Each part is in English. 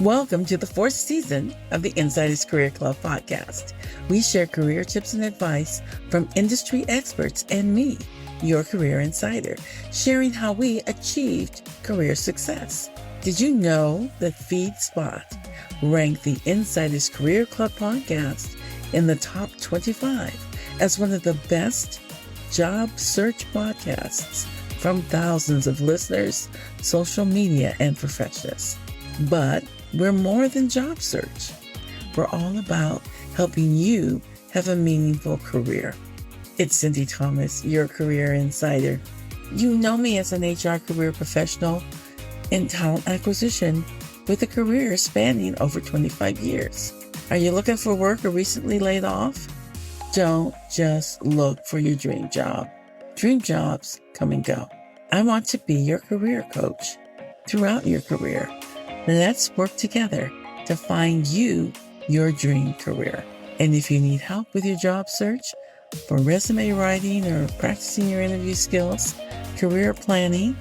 Welcome to the fourth season of the Insiders Career Club podcast. We share career tips and advice from industry experts and me, your career insider, sharing how we achieved career success. Did you know that FeedSpot ranked the Insiders Career Club podcast in the top 25 as one of the best job search podcasts from thousands of listeners, social media, and professionals? But we're more than job search. We're all about helping you have a meaningful career. It's Sindy Thomas, your career insider. You know me as an HR career professional in talent acquisition with a career spanning over 25 years. Are you looking for work or recently laid off? Don't just look for your dream job. Dream jobs come and go. I want to be your career coach throughout your career. Let's work together to find you your dream career. And if you need help with your job search, for resume writing or practicing your interview skills, career planning,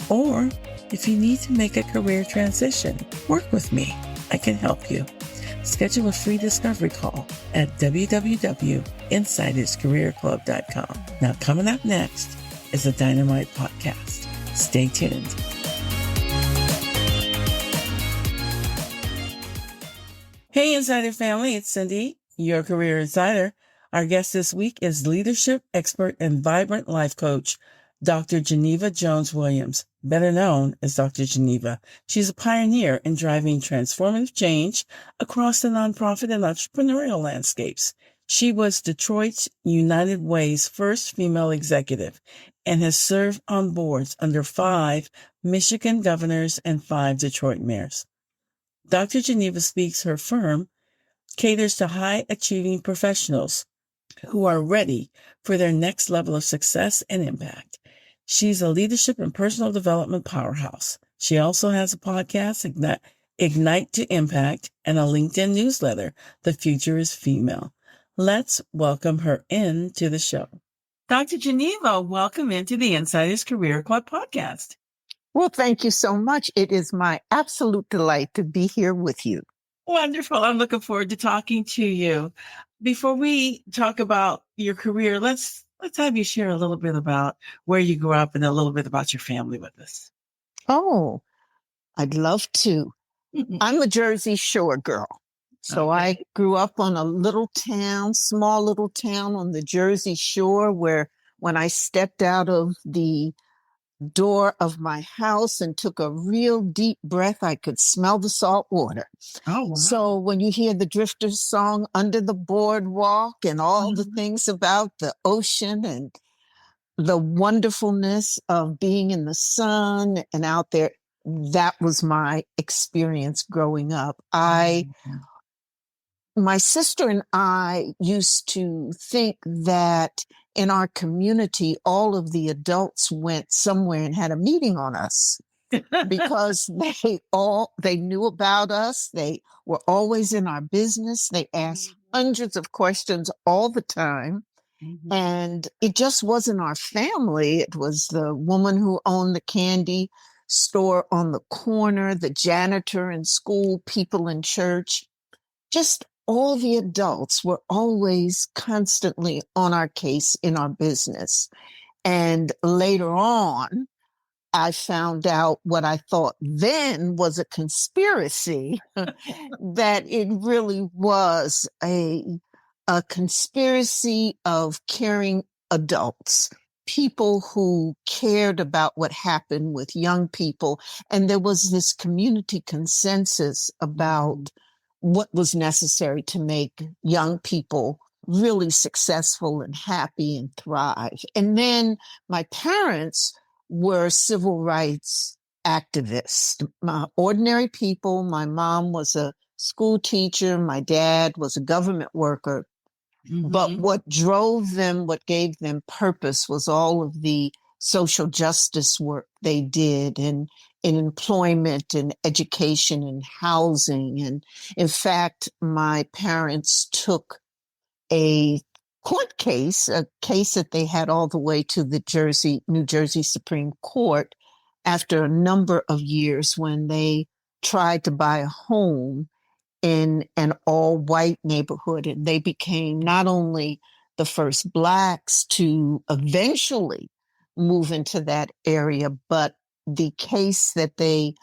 or if you need to make a career transition, work with me. I can help you. Schedule a free discovery call at www.insiderscareerclub.com. Now, coming up next is a Dynamite podcast. Stay tuned. Hey, Insider family, it's Sindy, your career insider. Our guest this week is leadership expert and vibrant life coach, Dr. Geneva Jones Williams, better known as Dr. Geneva. She's a pioneer in driving transformative change across the nonprofit and entrepreneurial landscapes. She was Detroit's United Way's first female executive and has served on boards under 5 Michigan governors and 5 Detroit mayors. Dr. Geneva Speaks, her firm, caters to high-achieving professionals who are ready for their next level of success and impact. She's a leadership and personal development powerhouse. She also has a podcast, Ignite to Impact, and a LinkedIn newsletter, The Future is Female. Let's welcome her into the show. Dr. Geneva, welcome into the Insiders Career Club podcast. Well, thank you so much. It is my absolute delight to be here with you. Wonderful. I'm looking forward to talking to you. Before we talk about your career, let's have you share a little bit about where you grew up and a little bit about your family with us. Oh, I'd love to. I'm a Jersey Shore girl. So okay. I grew up on a little town, small little town on the Jersey Shore where when I stepped out of the door of my house and took a real deep breath, I could smell the salt water. Oh, wow. So when you hear the Drifters song Under the Boardwalk and all the things about the ocean and the wonderfulness of being in the sun and out there, that was my experience growing up. My sister and I used to think that in our community, all of the adults went somewhere and had a meeting on us because they knew about us. They were always in our business. They asked hundreds of questions all the time. Mm-hmm. And it just wasn't our family. It was the woman who owned the candy store on the corner, the janitor in school, people in church, just all the adults were always constantly on our case in our business. And later on, I found out what I thought then was a conspiracy, that it really was a conspiracy of caring adults, people who cared about what happened with young people. And there was this community consensus about what was necessary to make young people really successful and happy and thrive. And then my parents were civil rights activists, ordinary people. My mom was a school teacher. My dad was a government worker. Mm-hmm. But what drove them, what gave them purpose was all of the social justice work they did in employment and education and housing. And in fact, my parents took a court case, a case that they had all the way to the New Jersey Supreme Court after a number of years when they tried to buy a home in an all-white neighborhood, and they became not only the first Blacks to eventually move into that area, but the case that they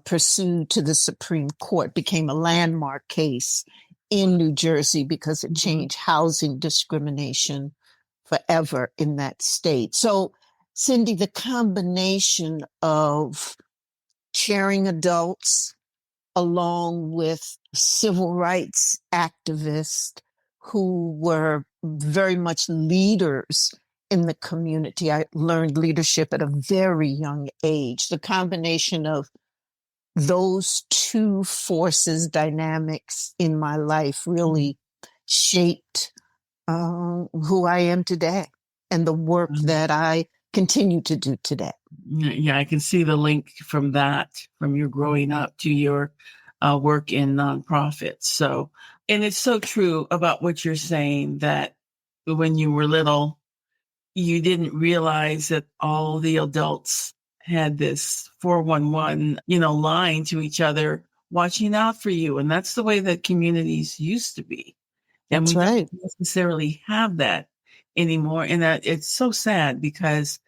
pursued to the Supreme Court became a landmark case in New Jersey because it changed housing discrimination forever in that state. So, Sindy, the combination of caring adults along with civil rights activists who were very much leaders in the community. I learned leadership at a very young age. The combination of those two forces, dynamics in my life really shaped who I am today and the work that I continue to do today. Yeah, I can see the link from that, from your growing up to your work in nonprofits. So, and it's so true about what you're saying that when you were little, you didn't realize that all the adults had this 411, line to each other, watching out for you. And that's the way that communities used to be. And That's we right. don't necessarily have that anymore. And that it's so sad because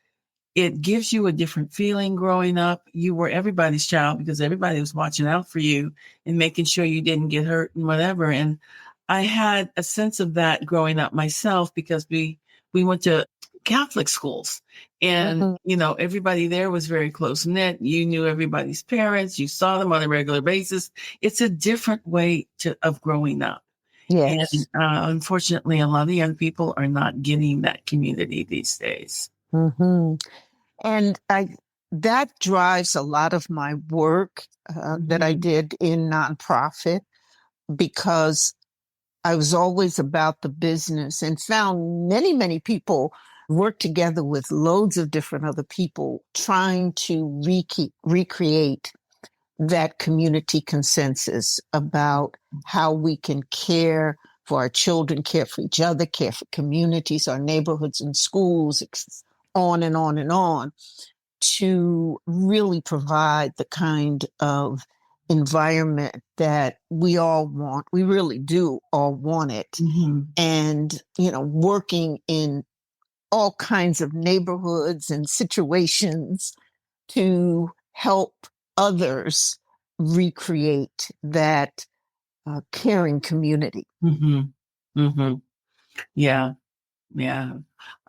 it gives you a different feeling growing up. You were everybody's child because everybody was watching out for you and making sure you didn't get hurt and whatever. And I had a sense of that growing up myself because we went to Catholic schools and, everybody there was very close knit. You knew everybody's parents. You saw them on a regular basis. It's a different way of growing up. Yes. And unfortunately, a lot of young people are not getting that community these days. Mm-hmm. And that drives a lot of my work that I did in nonprofit because I was always about the business and found many, many people work together with loads of different other people trying to recreate that community consensus about how we can care for our children, care for each other, care for communities, our neighborhoods and schools, on and on and on, to really provide the kind of environment that we all want. We really do all want it. And, working in all kinds of neighborhoods and situations to help others recreate that caring community. Yeah. Yeah.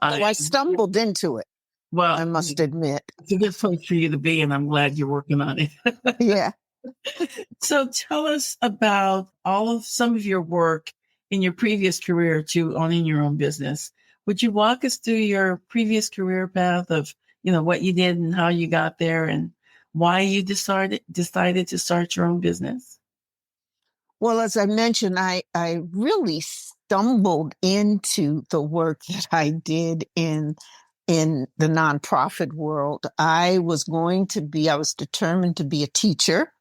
So I stumbled into it. Well, I must admit. It's a good place for you to be, and I'm glad you're working on it. Yeah. So tell us about some of your work in your previous career to owning your own business. Would you walk us through your previous career path of, what you did and how you got there and why you decided to start your own business? Well, as I mentioned, I really stumbled into the work that I did in the nonprofit world. I was determined to be a teacher,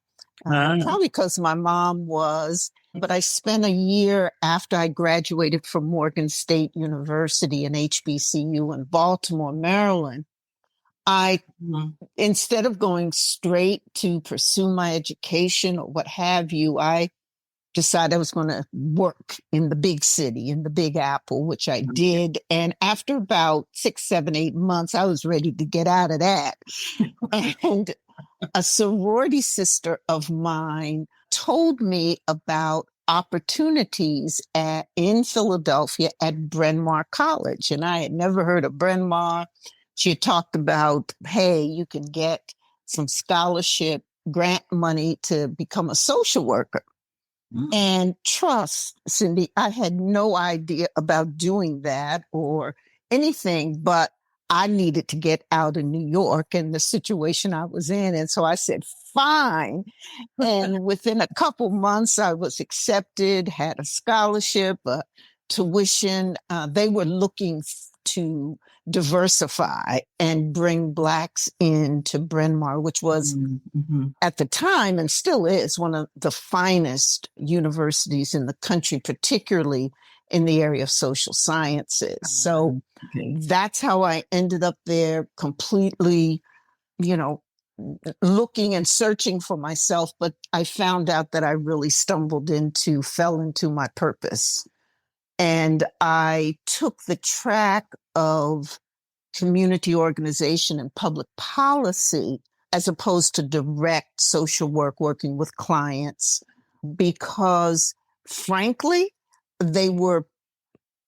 probably because my mom was. But I spent a year after I graduated from Morgan State University and HBCU in Baltimore, Maryland. Instead of going straight to pursue my education or what have you, I decided I was going to work in the big city, in the Big Apple, which I did. And after about 6, 7, 8 months, I was ready to get out of that. And a sorority sister of mine told me about opportunities in Philadelphia at Bryn Mawr College. And I had never heard of Bryn Mawr. She had talked about, hey, you can get some scholarship grant money to become a social worker. And trust, Sindy, I had no idea about doing that or anything, but I needed to get out of New York and the situation I was in. And so I said, fine. And within a couple months, I was accepted, had a scholarship, tuition. They were looking to diversify and bring Blacks into Bryn Mawr, which was at the time and still is one of the finest universities in the country, particularly in the area of social sciences. So that's how I ended up there, completely, looking and searching for myself, but I found out that I really fell into my purpose. And I took the track of community organization and public policy as opposed to direct social work, working with clients, because frankly, they were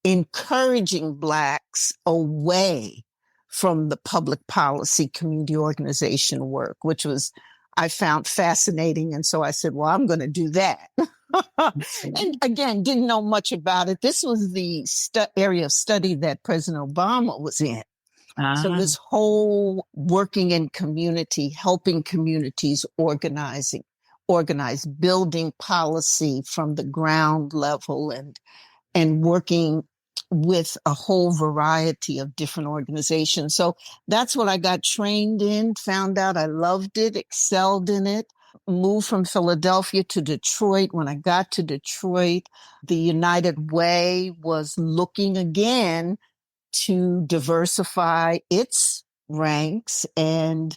encouraging Blacks away from the public policy community organization work, which I found fascinating. And so I said, well, I'm going to do that. And again, didn't know much about it. This was the area of study that President Obama was in. So this whole working in community, helping communities organize, building policy from the ground level, and working with a whole variety of different organizations. So that's what I got trained in, found out I loved it, excelled in it, moved from Philadelphia to Detroit. When I got to Detroit, the United Way was looking again to diversify its ranks. And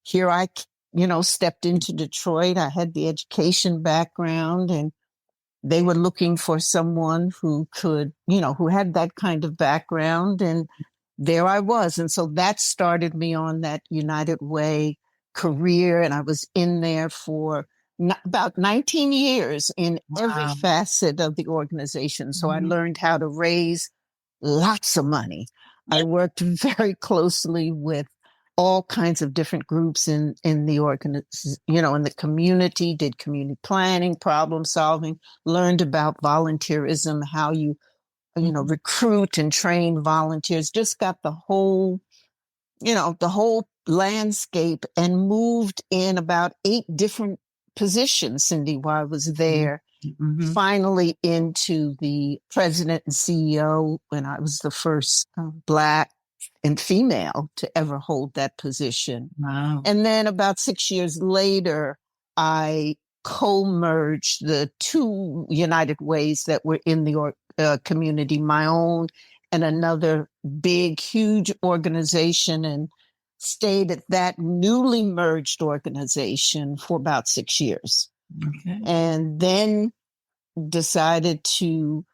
here I, stepped into Detroit. I had the education background, and they were looking for someone who could, who had that kind of background. And there I was. And so that started me on that United Way career. And I was in there for about 19 years in every facet of the organization. So I learned how to raise lots of money. I worked very closely with all kinds of different groups in the in the community, did community planning, problem solving, learned about volunteerism, how you recruit and train volunteers, just got the whole landscape, and moved in about 8 different positions, Cindy, while I was there. Finally into the president and CEO, when I was the first Black and female to ever hold that position. Wow. And then about 6 years later, I co-merged the 2 United Ways that were in the community, my own and another big, huge organization, and stayed at that newly merged organization for about 6 years. Okay. And then decided to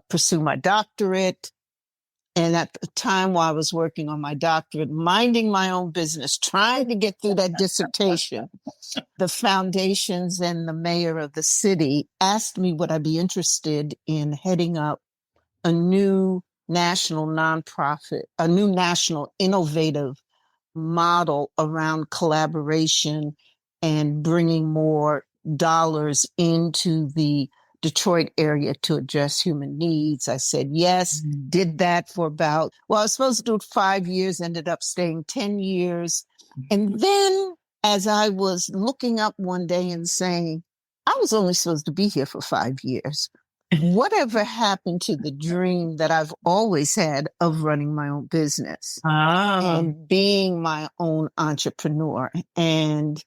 pursue my doctorate. And at the time while I was working on my doctorate, minding my own business, trying to get through that dissertation, the foundations and the mayor of the city asked me would I be interested in heading up a new national nonprofit, a new national innovative model around collaboration and bringing more dollars into the Detroit area to address human needs. I said yes, did that for I was supposed to do it 5 years, ended up staying 10 years. And then as I was looking up one day and saying, I was only supposed to be here for 5 years. Whatever happened to the dream that I've always had of running my own business and being my own entrepreneur? And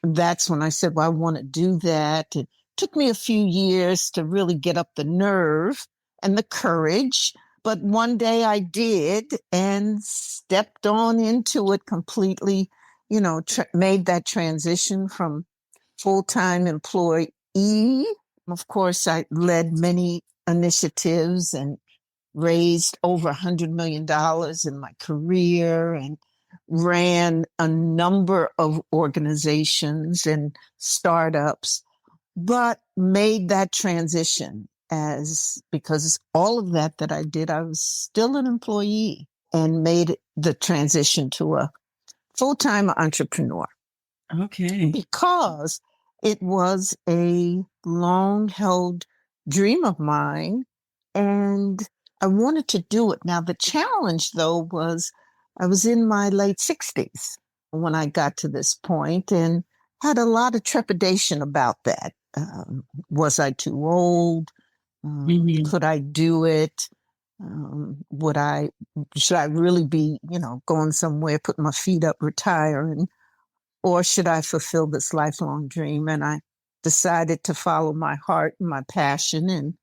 that's when I said, well, I want to do that. It took me a few years to really get up the nerve and the courage. But one day I did, and stepped on into it completely, made that transition from full-time employee. Of course, I led many initiatives and raised over $100 million in my career, and ran a number of organizations and startups, but made that transition because all of that I did, I was still an employee, and made the transition to a full-time entrepreneur. Okay. Because it was a long-held dream of mine, and I wanted to do it. Now, the challenge, though, was I was in my late 60s when I got to this point, and had a lot of trepidation about that. Was I too old? Could I do it? Should I really be, going somewhere, putting my feet up, retiring? Or should I fulfill this lifelong dream? And I decided to follow my heart and my passion, and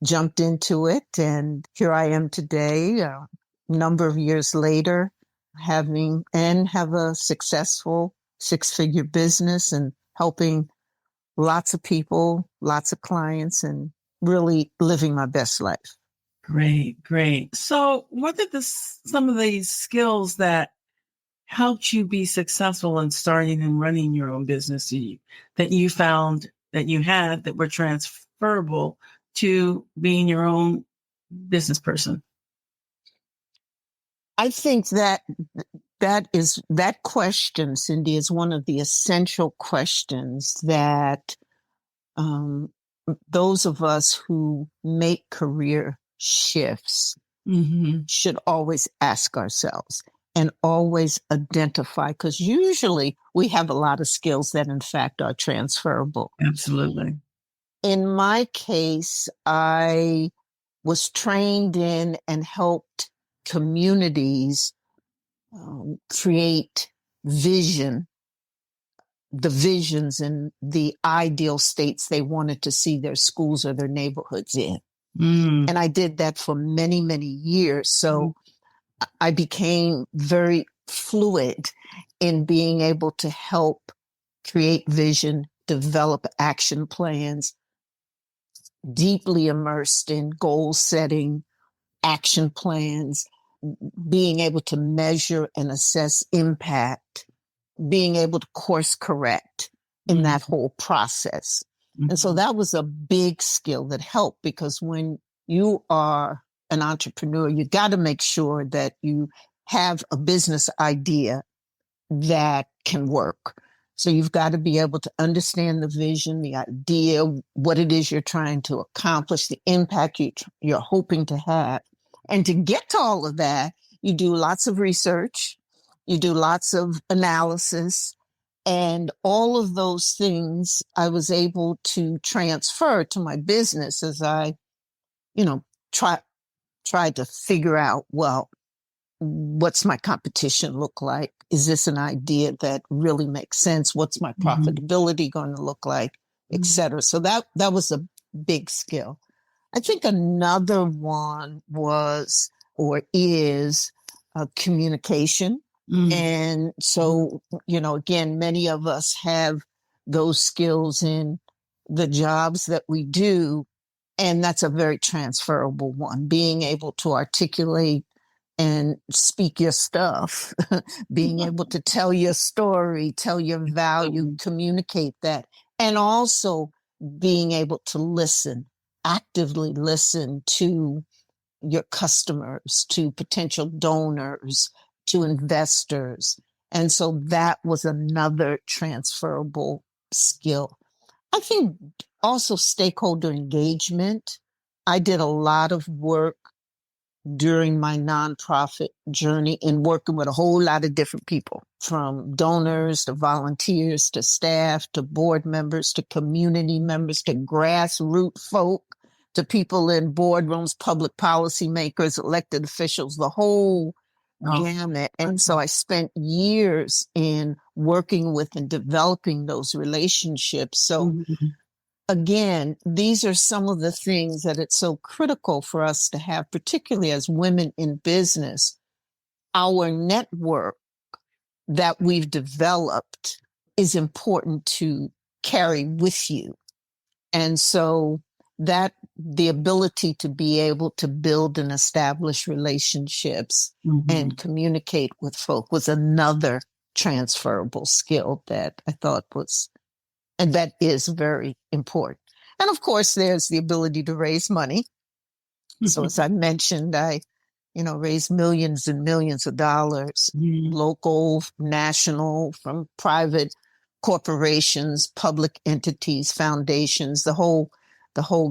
jumped into it. And here I am today, a number of years later, have a successful six-figure business and helping lots of people, lots of clients, and really living my best life. Great, great. So what are some of these skills that helped you be successful in starting and running your own business that you found that you had that were transferable to being your own business person? I think that question, Cindy, is one of the essential questions that those of us who make career shifts should always ask ourselves and always identify, because usually we have a lot of skills that in fact are transferable. Absolutely. In my case, I was trained in and helped communities create the visions and the ideal states they wanted to see their schools or their neighborhoods in. And I did that for many, many years. So I became very fluid in being able to help create vision, develop action plans, deeply immersed in goal setting, action plans, being able to measure and assess impact, being able to course correct in that whole process. And so that was a big skill that helped, because when you are an entrepreneur, you got to make sure that you have a business idea that can work. So you've got to be able to understand the vision, the idea, what it is you're trying to accomplish, the impact you're hoping to have. And to get to all of that, you do lots of research, you do lots of analysis, and all of those things I was able to transfer to my business as I, tried to figure out, well, what's my competition look like? Is this an idea that really makes sense? What's my profitability going to look like, et cetera? So that was a big skill. I think another one was or is communication. And so, again, many of us have those skills in the jobs that we do, and that's a very transferable one. Being able to articulate and speak your stuff, being able to tell your story, tell your value, communicate that, and also being able to listen, actively listen to your customers, to potential donors, to investors. And so that was another transferable skill. I think also stakeholder engagement. I did a lot of work during my nonprofit journey in working with a whole lot of different people, from donors to volunteers to staff to board members to community members to grassroots folk to people in boardrooms, public policy makers, elected officials, the whole gamut. And so I spent years in working with and developing those relationships. So again, these are some of the things that it's so critical for us to have, particularly as women in business. Our network that we've developed is important to carry with you. And so that the ability to be able to build and establish relationships and communicate with folk was another transferable skill that I thought was, and that is very important. And of course, there's the ability to raise money. So as I mentioned, I, raised millions and millions of dollars, local, national, from private corporations, public entities, foundations, the whole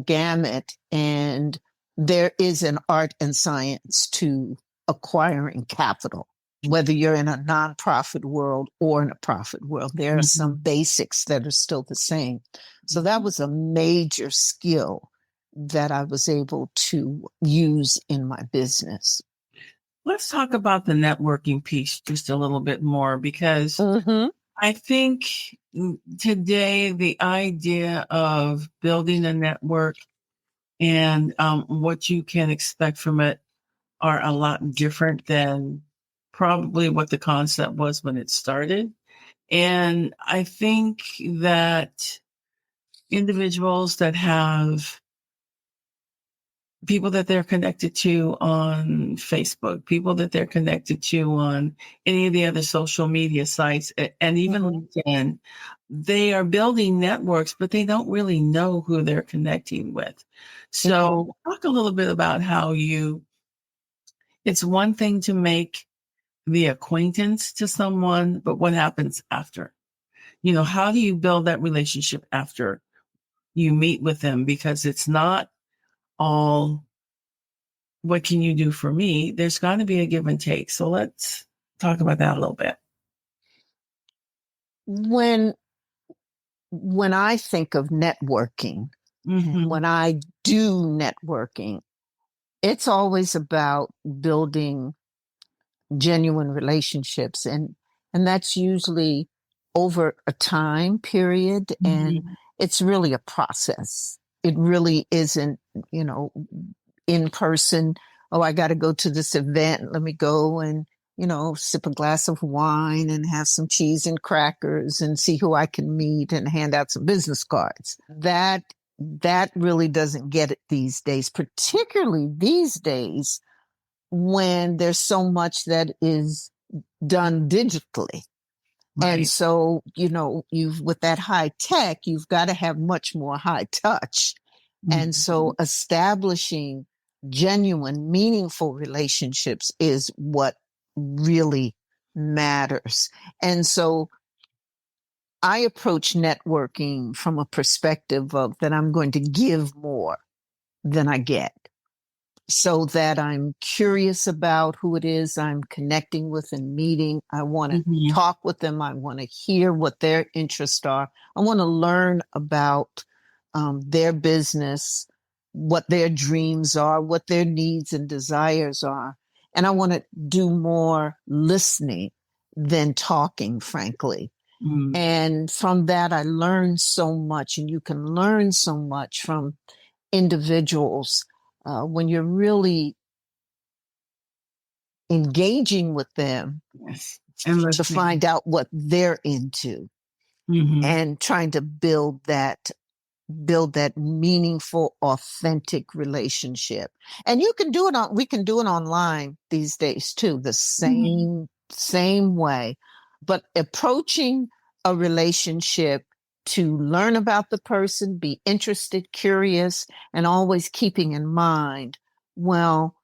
gamut. And there is an art and science to acquiring capital. Whether you're in a nonprofit world or in a profit world, there are some basics that are still the same. So that was a major skill that I was able to use in my business. Let's talk about the networking piece just a little bit more, because I think today the idea of building a network and what you can expect from it are a lot different than probably what the concept was when it started. And I think that individuals that have people that they're connected to on Facebook, people that they're connected to on any of the other social media sites, and even LinkedIn, they are building networks, but they don't really know who they're connecting with. So talk a little bit about how it's one thing to make the acquaintance to someone, but what happens after? How do you build that relationship after you meet with them? Because it's not all, what can you do for me? There's got to be a give and take. So let's talk about that a little bit. When I think of networking, and when I do networking, it's always about building genuine relationships, and that's usually over a time period, and it's really a process. It really isn't, in person. Oh, I got to go to this event. Let me go and, sip a glass of wine and have some cheese and crackers and see who I can meet and hand out some business cards. That really doesn't get it these days, particularly these days when there's so much that is done digitally. Right. And so, with that high tech, you've got to have much more high touch. And so establishing genuine, meaningful relationships is what really matters. And so I approach networking from a perspective of that I'm going to give more than I get, so that I'm curious about who it is I'm connecting with and meeting. I want to talk with them. I want to hear what their interests are. I want to learn about their business, what their dreams are, what their needs and desires are. And I want to do more listening than talking, frankly. And from that, I learn so much, and you can learn so much from individuals when you're really engaging with them, and to find out what they're into, and trying to build that meaningful, authentic relationship. And we can do it online these days too, the same way. But approaching a relationship to learn about the person, be interested, curious, and always keeping in mind, well,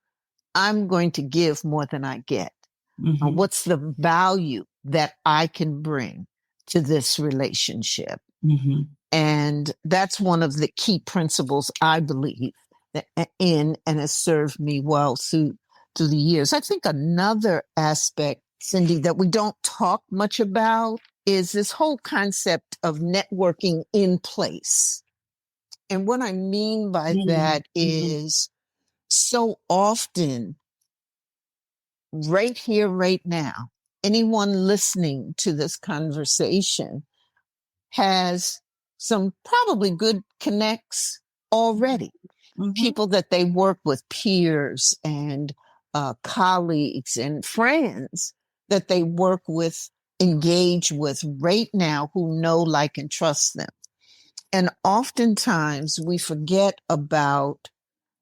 I'm going to give more than I get. What's the value that I can bring to this relationship? And that's one of the key principles I believe in, and has served me well through the years. I think another aspect, Sindy, that we don't talk much about is this whole concept of networking in place. And what I mean by that is, so often, right here, right now, anyone listening to this conversation has some probably good connects already. People that they work with, peers and colleagues and friends that they work with, engage with right now, who know, like, and trust them. And oftentimes we forget about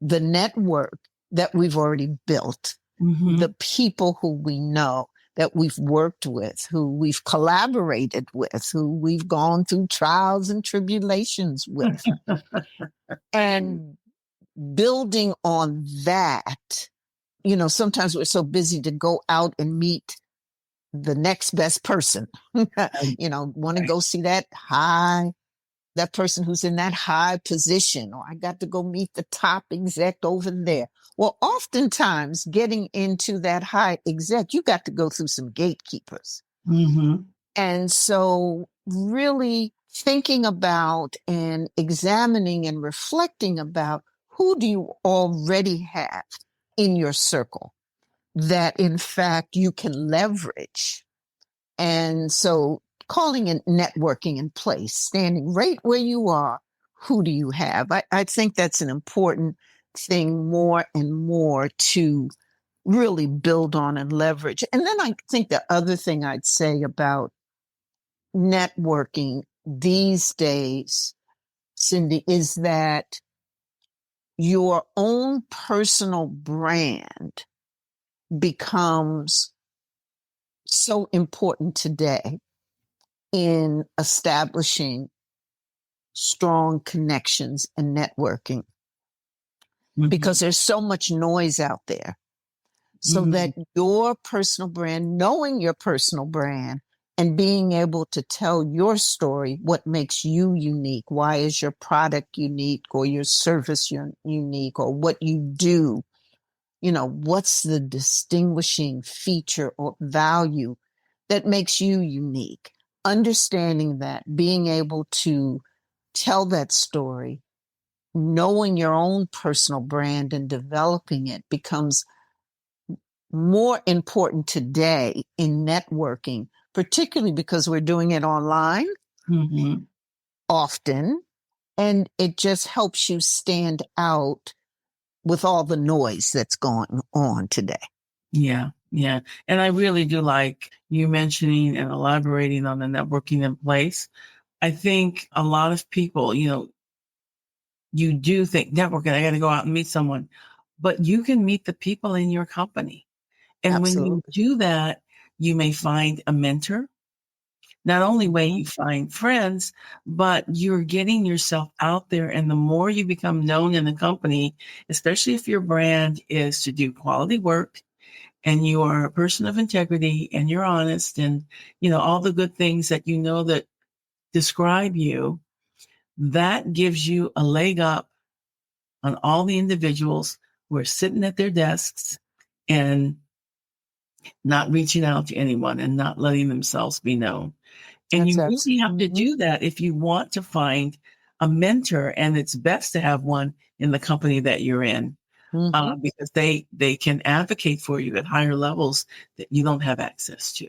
the network that we've already built, the people who we know, that we've worked with, who we've collaborated with, who we've gone through trials and tribulations with. And building on that, sometimes we're so busy to go out and meet the next best person, want to go see that person who's in that high position, or I got to go meet the top exec over there. Well, oftentimes getting into that high exec, you got to go through some gatekeepers. And so really thinking about and examining and reflecting about, who do you already have in your circle that in fact you can leverage? And so calling it networking in place, standing right where you are, who do you have? I think that's an important thing, more and more, to really build on and leverage. And then I think the other thing I'd say about networking these days, Sindy, is that your own personal brand becomes so important today in establishing strong connections and networking, because there's so much noise out there. So that your personal brand, knowing your personal brand and being able to tell your story, what makes you unique, why is your product unique or your service unique, or what you do, what's the distinguishing feature or value that makes you unique. Understanding that, being able to tell that story, knowing your own personal brand and developing it becomes more important today in networking, particularly because we're doing it online often, and it just helps you stand out with all the noise that's going on today. Yeah. Yeah. And I really do like you mentioning and elaborating on the networking in place. I think a lot of people, you do think networking, I got to go out and meet someone, but you can meet the people in your company. And when you Absolutely. do that, you may find a mentor. Not only way you find friends, but you're getting yourself out there. And the more you become known in the company, especially if your brand is to do quality work and you are a person of integrity and you're honest and, all the good things that that describe you, that gives you a leg up on all the individuals who are sitting at their desks and not reaching out to anyone and not letting themselves be known. And you really have to do that if you want to find a mentor, and it's best to have one in the company that you're in, because they can advocate for you at higher levels that you don't have access to.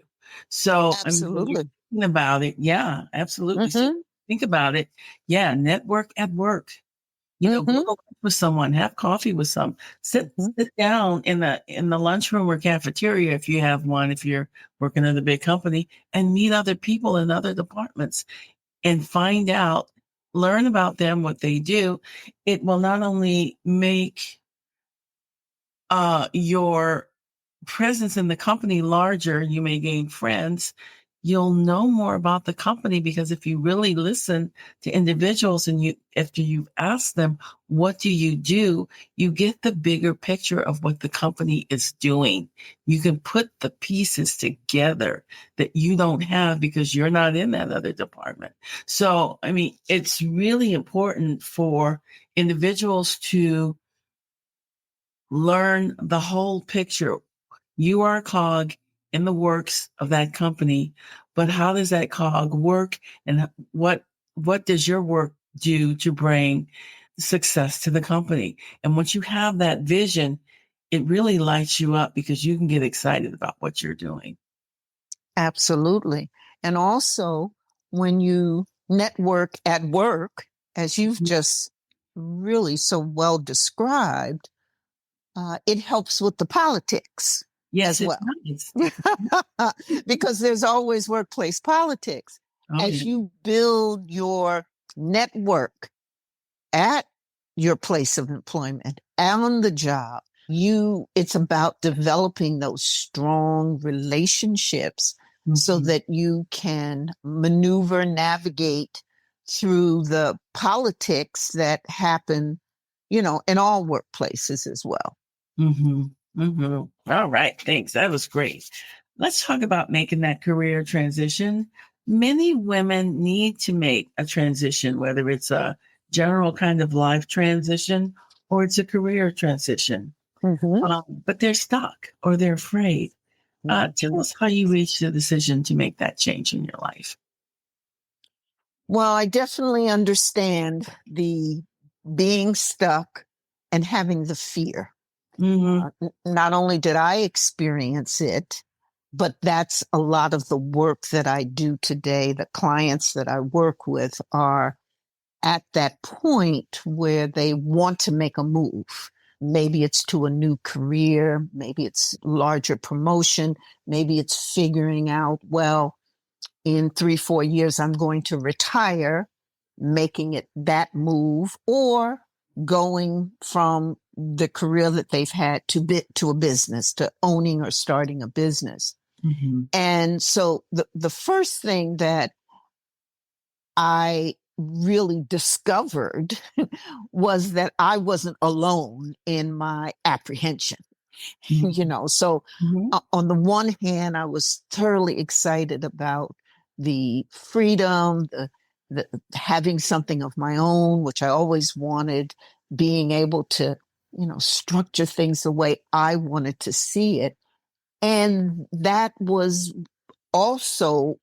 So, I mean, when you're thinking about it, yeah, absolutely. So think about it. Yeah, network at work. Go with someone, have coffee with some, sit down in the lunchroom or cafeteria if you have one, if you're working at a big company, and meet other people in other departments and find out, learn about them, what they do. It will not only make your presence in the company larger, you may gain friends. You'll know more about the company, because if you really listen to individuals and after you've asked them, what do? You get the bigger picture of what the company is doing. You can put the pieces together that you don't have because you're not in that other department. So, I mean, it's really important for individuals to learn the whole picture. You are a cog in the works of that company, but how does that cog work, and what does your work do to bring success to the company? And once you have that vision, it really lights you up because you can get excited about what you're doing. Absolutely. And also, when you network at work, as you've just really so well described, it helps with the politics Yes, as it well. does. Because there's always workplace politics. As you build your network at your place of employment, on the job, it's about developing those strong relationships so that you can maneuver, navigate through the politics that happen, in all workplaces as well. All right. Thanks. That was great. Let's talk about making that career transition. Many women need to make a transition, whether it's a general kind of life transition or it's a career transition. But they're stuck or they're afraid. Tell us how you reached the decision to make that change in your life. Well, I definitely understand the being stuck and having the fear. Not only did I experience it, but that's a lot of the work that I do today. The clients that I work with are at that point where they want to make a move. Maybe it's to a new career. Maybe it's larger promotion. Maybe it's figuring out, well, in 3-4 years, I'm going to retire, making it that move, or going from the career that they've had to a business, to owning or starting a business. Mm-hmm. And so the first thing that I really discovered was that I wasn't alone in my apprehension. Mm-hmm. So mm-hmm. On the one hand, I was thoroughly excited about the freedom, the having something of my own, which I always wanted, being able to, structure things the way I wanted to see it. And that was also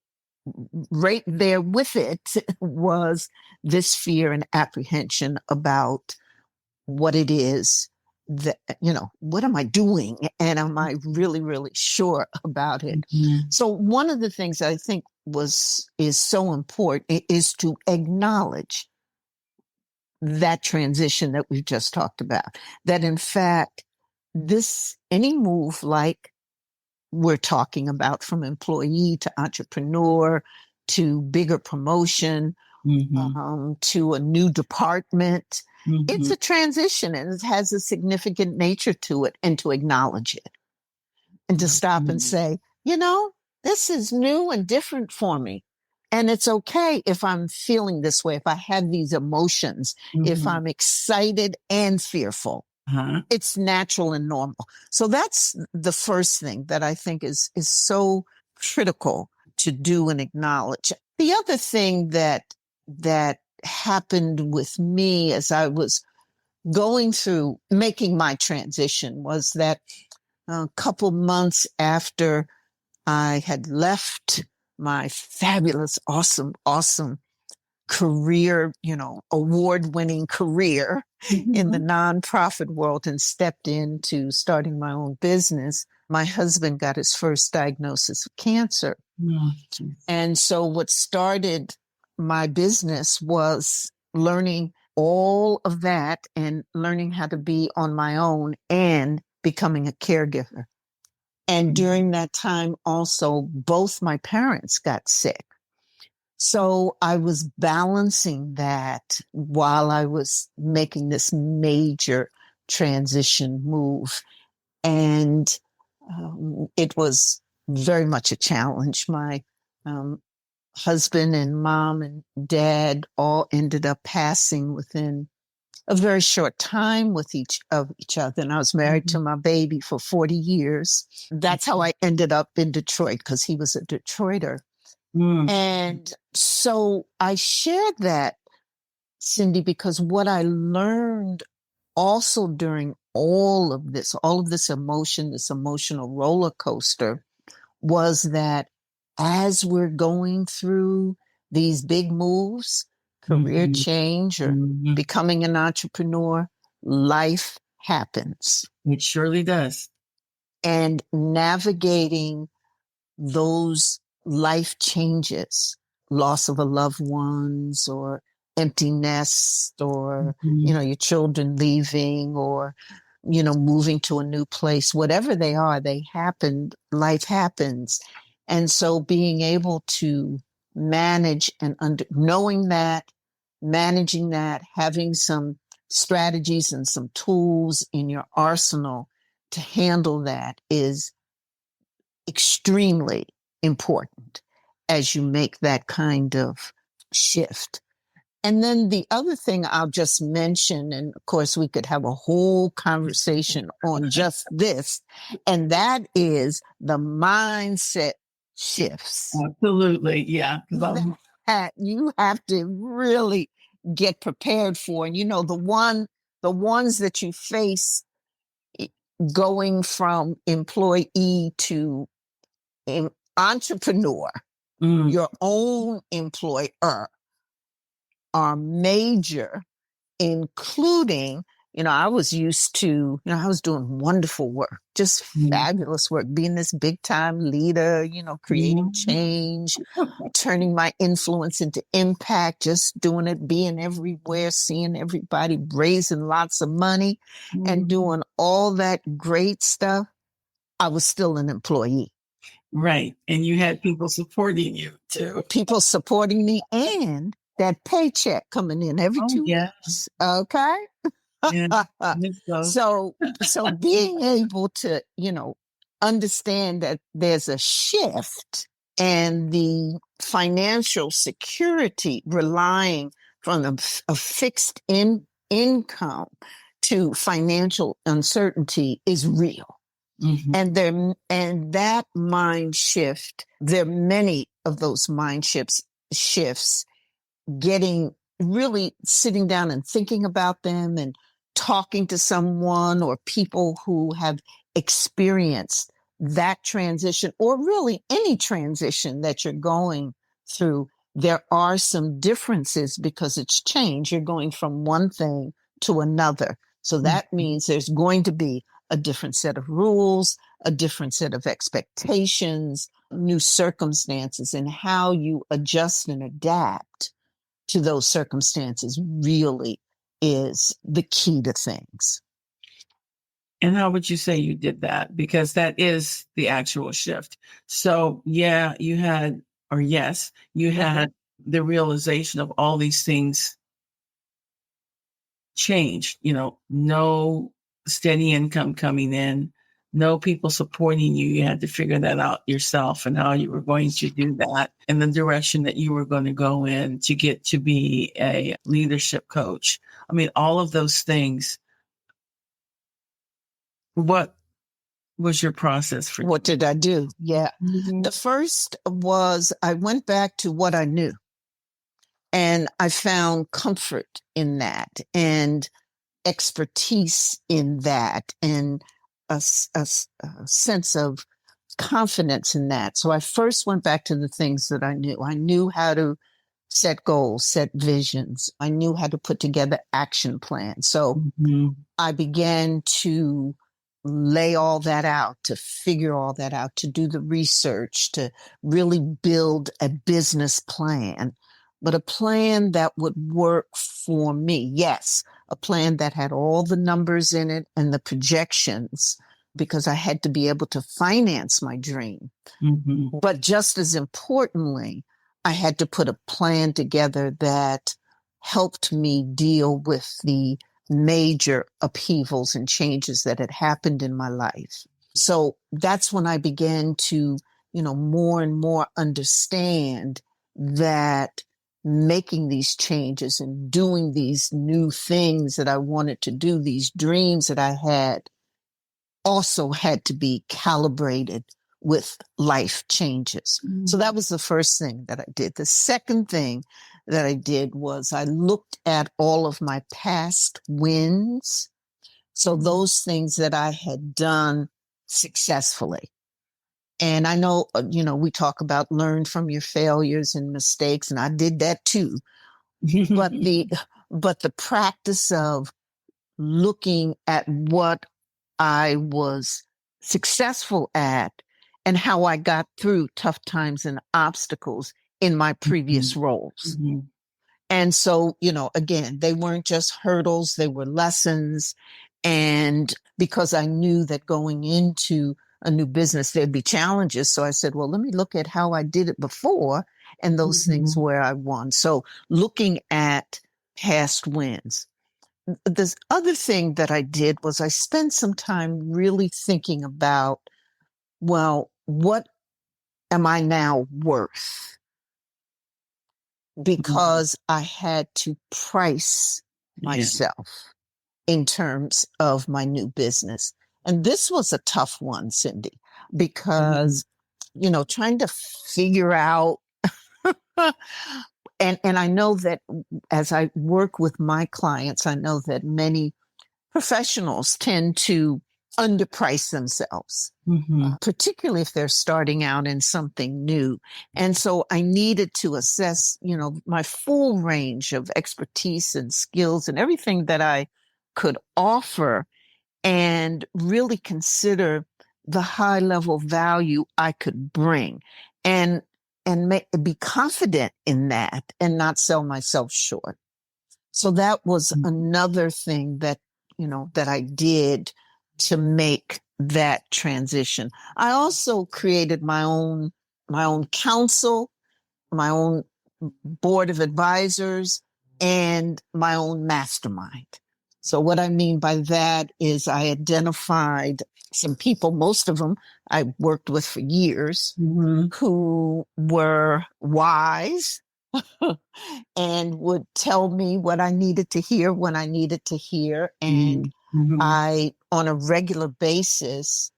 right there with it was this fear and apprehension about what it is that, what am I doing? And am I really, really sure about it? Mm-hmm. So one of the things I think is so important is to acknowledge that transition that we just talked about, that in fact, any move like we're talking about, from employee to entrepreneur to bigger promotion, mm-hmm. To a new department. Mm-hmm. It's a transition, and it has a significant nature to it, and to acknowledge it and to stop mm-hmm. and say, this is new and different for me. And it's okay if I'm feeling this way, if I have these emotions, mm-hmm. if I'm excited and fearful. Uh-huh. It's natural and normal. So that's the first thing that I think is so critical to do and acknowledge. The other thing that happened with me as I was going through making my transition was that a couple months after I had left my fabulous, awesome career, award-winning career mm-hmm. in the nonprofit world, and stepped into starting my own business, my husband got his first diagnosis of cancer. Mm-hmm. And so what started my business was learning all of that and learning how to be on my own and becoming a caregiver. And during that time also, both my parents got sick. So I was balancing that while I was making this major transition move. And it was very much a challenge. My husband and mom and dad all ended up passing within a very short time with each other. And I was married mm-hmm. to my baby for 40 years. That's how I ended up in Detroit, because he was a Detroiter. Mm. And so I shared that, Sindy, because what I learned also during all of this emotion, this emotional roller coaster, was that as we're going through these big moves, career mm-hmm. change, or mm-hmm. becoming an entrepreneur, life happens. It surely does. And navigating those life changes, loss of a loved ones, or empty nest, or, mm-hmm. Your children leaving, or, moving to a new place, whatever they are, they happen, life happens. And so being able to manage and knowing that, managing that, having some strategies and some tools in your arsenal to handle that is extremely important as you make that kind of shift. And then the other thing I'll just mention, and of course we could have a whole conversation on just this, and that is the mindset shifts. Absolutely, yeah. That you have to really get prepared for. And the ones that you face going from employee to entrepreneur, your own employer, are major, including, I was used to, I was doing wonderful work, just fabulous work, being this big time leader, creating change, turning my influence into impact, just doing it, being everywhere, seeing everybody, raising lots of money and doing all that great stuff. I was still an employee. Right. And you had people supporting you too. People supporting me and that paycheck coming in every Oh, 2 weeks. Okay. yeah. So, So being able to, understand that there's a shift and the financial security relying from a fixed income to financial uncertainty is real. mhm. And that mind shift, there are many of those mind shifts getting really sitting down and thinking about them and talking to someone or people who have experienced that transition or really any transition that you're going through. There are some differences because it's change. You're going from one thing to another. So that means there's going to be a different set of rules, a different set of expectations, new circumstances, and how you adjust and adapt to those circumstances really is the key to things. And how would you say you did that? Because that is the actual shift. So, yeah, you had, or yes, you had the realization of all these things changed, no steady income coming in, no people supporting you. You had to figure that out yourself and how you were going to do that and the direction that you were going to go in to get to be a leadership coach. I mean, all of those things. What was your process for? What did I do? Yeah. Mm-hmm. The first was I went back to what I knew and I found comfort in that and expertise in that and a sense of confidence in that. So I first went back to the things that I knew. I knew how to set goals, set visions. I knew how to put together action plans. So I began to lay all that out, to figure all that out, to do the research, to really build a business plan, but a plan that would work for me. Yes, a plan that had all the numbers in it and the projections because I had to be able to finance my dream. Mm-hmm. But just as importantly, I had to put a plan together that helped me deal with the major upheavals and changes that had happened in my life. So that's when I began to, more and more understand that making these changes and doing these new things that I wanted to do, these dreams that I had, also had to be calibrated with life changes. Mm-hmm. So that was the first thing that I did. The second thing that I did was I looked at all of my past wins. So those things that I had done successfully. And I know, we talk about learn from your failures and mistakes, and I did that too. but the practice of looking at what I was successful at and how I got through tough times and obstacles in my previous roles. Mm-hmm. And so, again, they weren't just hurdles, they were lessons. And because I knew that going into a new business, there'd be challenges. So I said, well, let me look at how I did it before and those things where I won. So looking at past wins. The other thing that I did was I spent some time really thinking about, well, what am I now worth? Because I had to price myself in terms of my new business. And this was a tough one, Cindy, because, trying to figure out and I know that as I work with my clients, I know that many professionals tend to underprice themselves, particularly if they're starting out in something new. And so I needed to assess, my full range of expertise and skills and everything that I could offer and really consider the high level value I could bring and be confident in that and not sell myself short. So that was another thing that, that I did to make that transition. I also created my own council, my own board of advisors, and my own mastermind. So what I mean by that is I identified some people, most of them I worked with for years, who were wise and would tell me what I needed to hear when I needed to hear. And I, on a regular basis,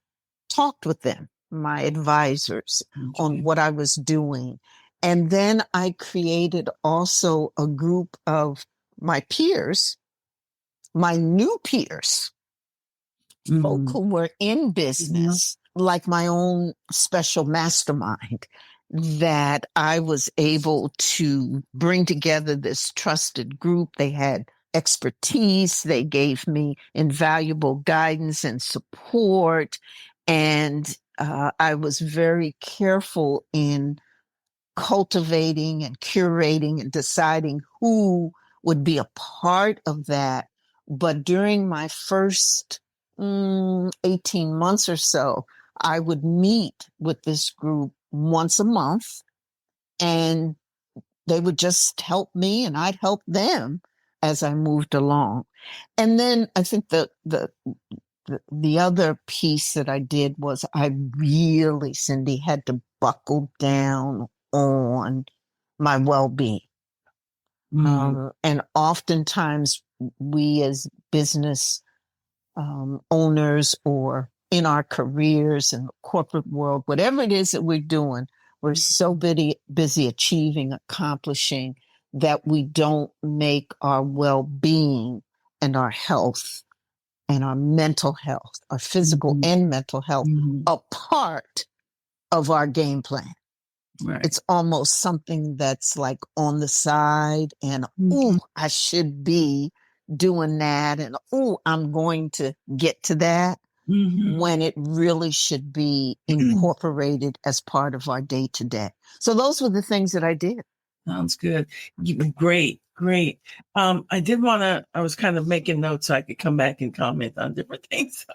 talked with them, my advisors, on what I was doing. And then I created also a group of my peers, my new peers, folk who were in business, like my own special mastermind, that I was able to bring together this trusted group. They had expertise. They gave me invaluable guidance and support. And I was very careful in cultivating and curating and deciding who would be a part of that. But during my first 18 months or so, I would meet with this group once a month, and they would just help me and I'd help them as I moved along. And then I think the other piece that I did was I really, Cindy, had to buckle down on my well-being. And oftentimes we as business owners or in our careers in the corporate world, whatever it is that we're doing, we're so busy achieving, accomplishing, that we don't make our well-being and our health and our mental health, our physical and mental health, a part of our game plan. Right. It's almost something that's like on the side, and I should be doing that, and I'm going to get to that, when it really should be incorporated as part of our day to day. So those were the things that I did. Sounds good. Great. I was kind of making notes so I could come back and comment on different things.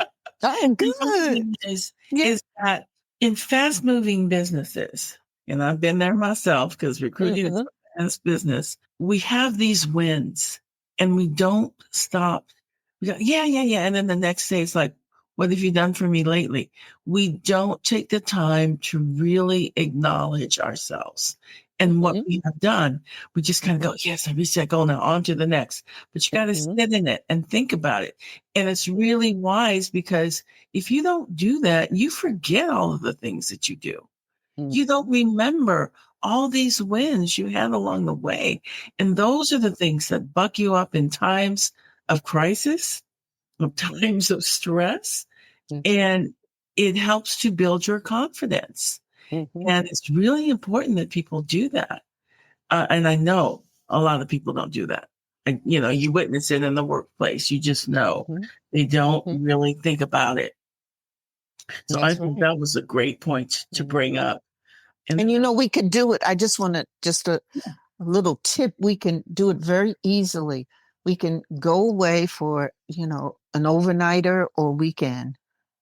Oh, good. Is that in fast moving businesses, and I've been there myself because recruiting is a fast business, we have these wins and we don't stop. We go, yeah. And then the next day it's like, what have you done for me lately? We don't take the time to really acknowledge ourselves and what we have done. We just kind of go, yes, I reached that goal, now on to the next. But you got to sit in it and think about it. And it's really wise, because if you don't do that, you forget all of the things that you do. You don't remember all these wins you had along the way. And those are the things that buck you up in times of crisis, of times of stress. And it helps to build your confidence. And it's really important that people do that. And I know a lot of people don't do that. And, you witness it in the workplace. You just know they don't really think about it. So I think that was a great point to bring up. And we could do it. I just want to, a little tip. We can do it very easily. We can go away for, an overnighter, or we can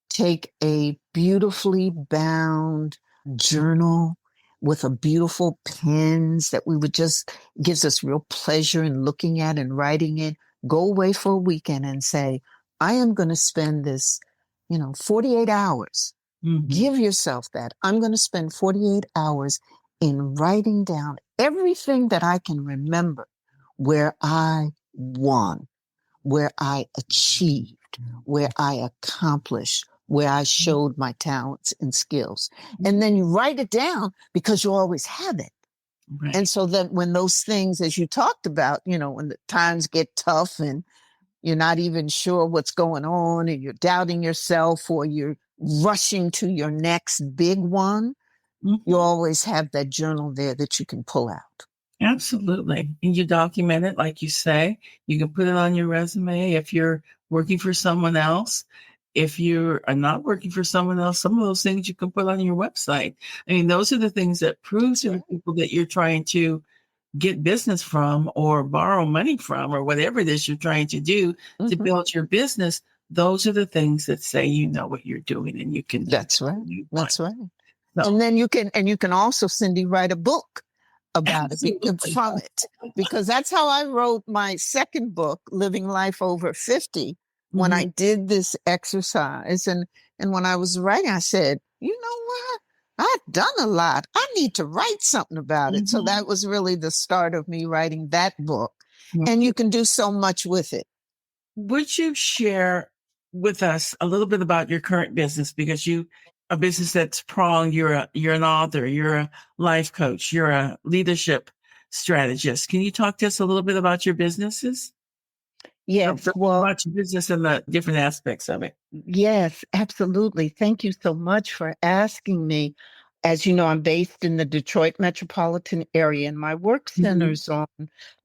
take a beautifully bound journal with a beautiful pens that we would just gives us real pleasure in looking at and writing in. Go away for a weekend and say, I am going to spend this, 48 hours. Give yourself that. I'm going to spend 48 hours in writing down everything that I can remember where I won, where I achieved, where I accomplished, where I showed my talents and skills. And then you write it down, because you always have it. Right. And so that when those things, as you talked about, when the times get tough and you're not even sure what's going on and you're doubting yourself, or you're rushing to your next big one, you always have that journal there that you can pull out. Absolutely. And you document it, like you say. You can put it on your resume if you're working for someone else. If you are not working for someone else, some of those things you can put on your website. I mean, those are the things that prove to the people that you're trying to get business from or borrow money from, or whatever it is you're trying to do to build your business. those are the things that say you know what you're doing and you can do That's what right. you want. That's right. So, And then you can also, Cindy, write a book about it absolutely. from it, because that's how I wrote my second book, Living Life Over 50. When I did this exercise, and when I was writing, I said, you know what? I've done a lot. I need to write something about it. So that was really the start of me writing that book. And you can do so much with it. Would you share with us a little bit about your current business? Because you, a business that's pronged, you're an author, you're a life coach, you're a leadership strategist. Can you talk to us a little bit about your businesses? Yes, well, About your business and the different aspects of it. yes, absolutely. Thank you so much for asking me. As you know, I'm based in the Detroit metropolitan area, and my work centers on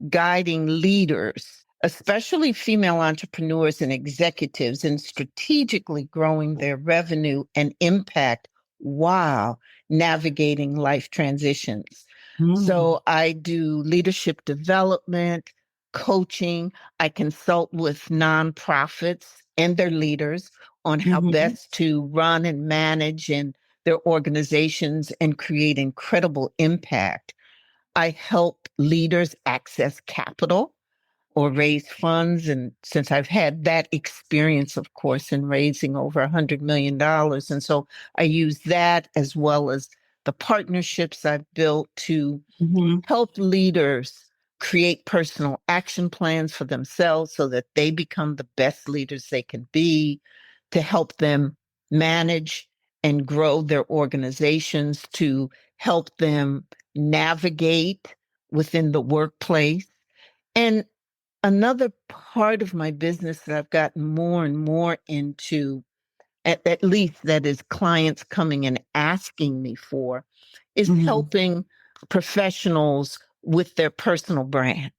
guiding leaders, especially female entrepreneurs and executives, in strategically growing their revenue and impact while navigating life transitions. So I do leadership development, coaching. I consult with nonprofits and their leaders on how best to run and manage and their organizations and create incredible impact. I help leaders access capital or raise funds. And since I've had that experience, of course, in raising over $100 million. And so I use that as well as the partnerships I've built to help leaders create personal action plans for themselves so that they become the best leaders they can be, to help them manage and grow their organizations, to help them navigate within the workplace. And another part of my business that I've gotten more and more into, at least that is clients coming and asking me for, is helping professionals with their personal brand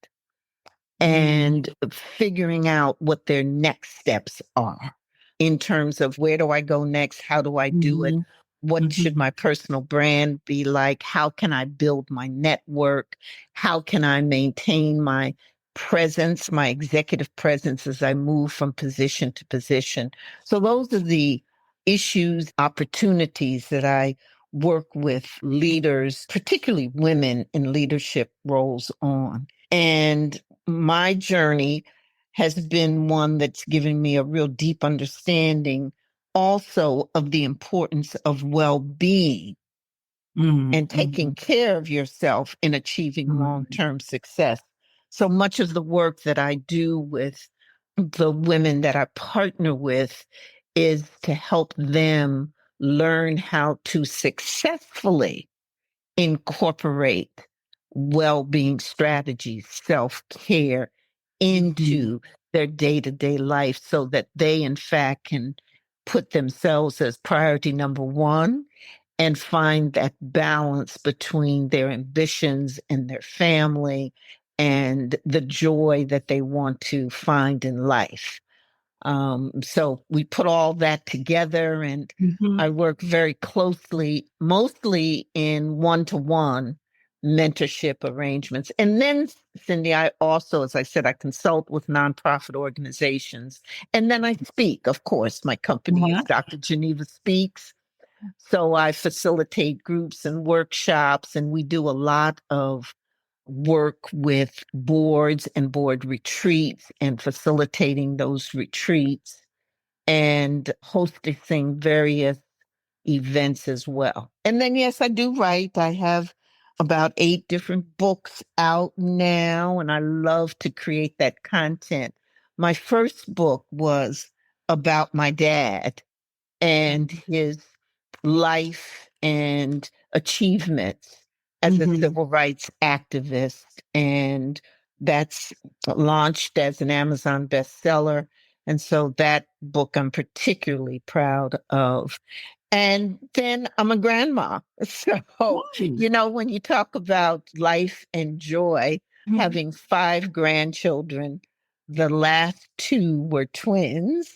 and figuring out what their next steps are in terms of where do I go next? How do I do it? What should my personal brand be like? How can I build my network? How can I maintain my presence, my executive presence as I move from position to position? So those are the issues, opportunities that I work with leaders, particularly women in leadership roles on. And my journey has been one that's given me a real deep understanding also of the importance of well-being and taking care of yourself in achieving long-term success. So much of the work that I do with the women that I partner with is to help them learn how to successfully incorporate well-being strategies, self-care into their day-to-day life so that they in fact can put themselves as priority number one and find that balance between their ambitions and their family and the joy that they want to find in life. So we put all that together, and I work very closely, mostly in one-to-one mentorship arrangements. And then, Cindy, I also, as I said, I consult with nonprofit organizations. And then I speak, of course. My company is Dr. Geneva Speaks. So I facilitate groups and workshops, and we do a lot of work with boards and board retreats and facilitating those retreats and hosting various events as well. And then, yes, I do write. I have about 8 different books out now, and I love to create that content. My first book was about my dad and his life and achievements as a civil rights activist. And that's launched as an Amazon bestseller. And so that book I'm particularly proud of. And then I'm a grandma. So, when you talk about life and joy, having 5 grandchildren, the last 2 were twins,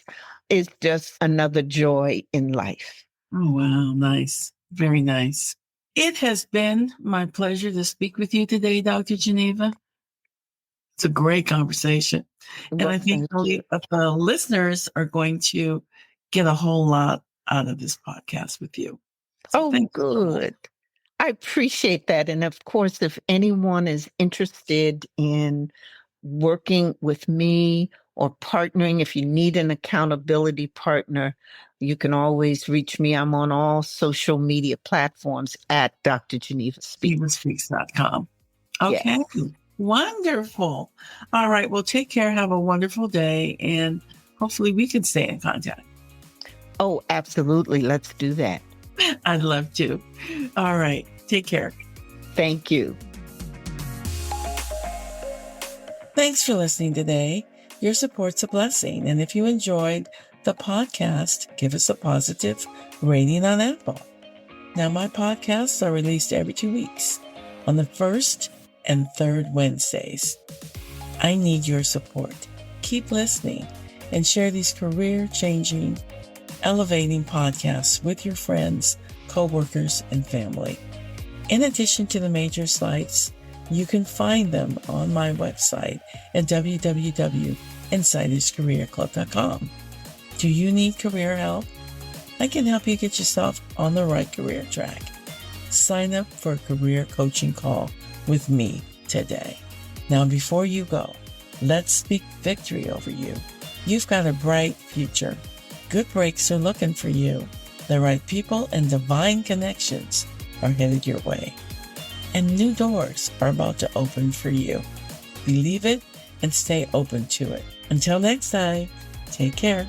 is just another joy in life. Oh, wow. Nice. Very nice. It has been my pleasure to speak with you today, Dr. Geneva. It's a great conversation. And Well, I think thank you. the listeners are going to get a whole lot out of this podcast with you. So Oh, thank you so much. good. I appreciate that. And of course, if anyone is interested in working with me or partnering, if you need an accountability partner, you can always reach me. I'm on all social media platforms at Dr. Geneva Speaks. GenevaSpeaks.com. Okay. Yes. Wonderful. All right. Well, take care. Have a wonderful day. And hopefully we can stay in contact. Oh, absolutely. Let's do that. I'd love to. All right. Take care. Thank you. Thanks for listening today. Your support's a blessing. And if you enjoyed the podcast, give us a positive rating on Apple. Now, my podcasts are released every 2 weeks on the first and third Wednesdays. I need your support. Keep listening and share these career-changing, elevating podcasts with your friends, coworkers, and family. In addition to the major sites, you can find them on my website at www.insiderscareerclub.com. Do you need career help? I can help you get yourself on the right career track. Sign up for a career coaching call with me today. Now, before you go, let's speak victory over you. You've got a bright future. Good breaks are looking for you. The right people and divine connections are headed your way. And new doors are about to open for you. Believe it and stay open to it. Until next time, take care.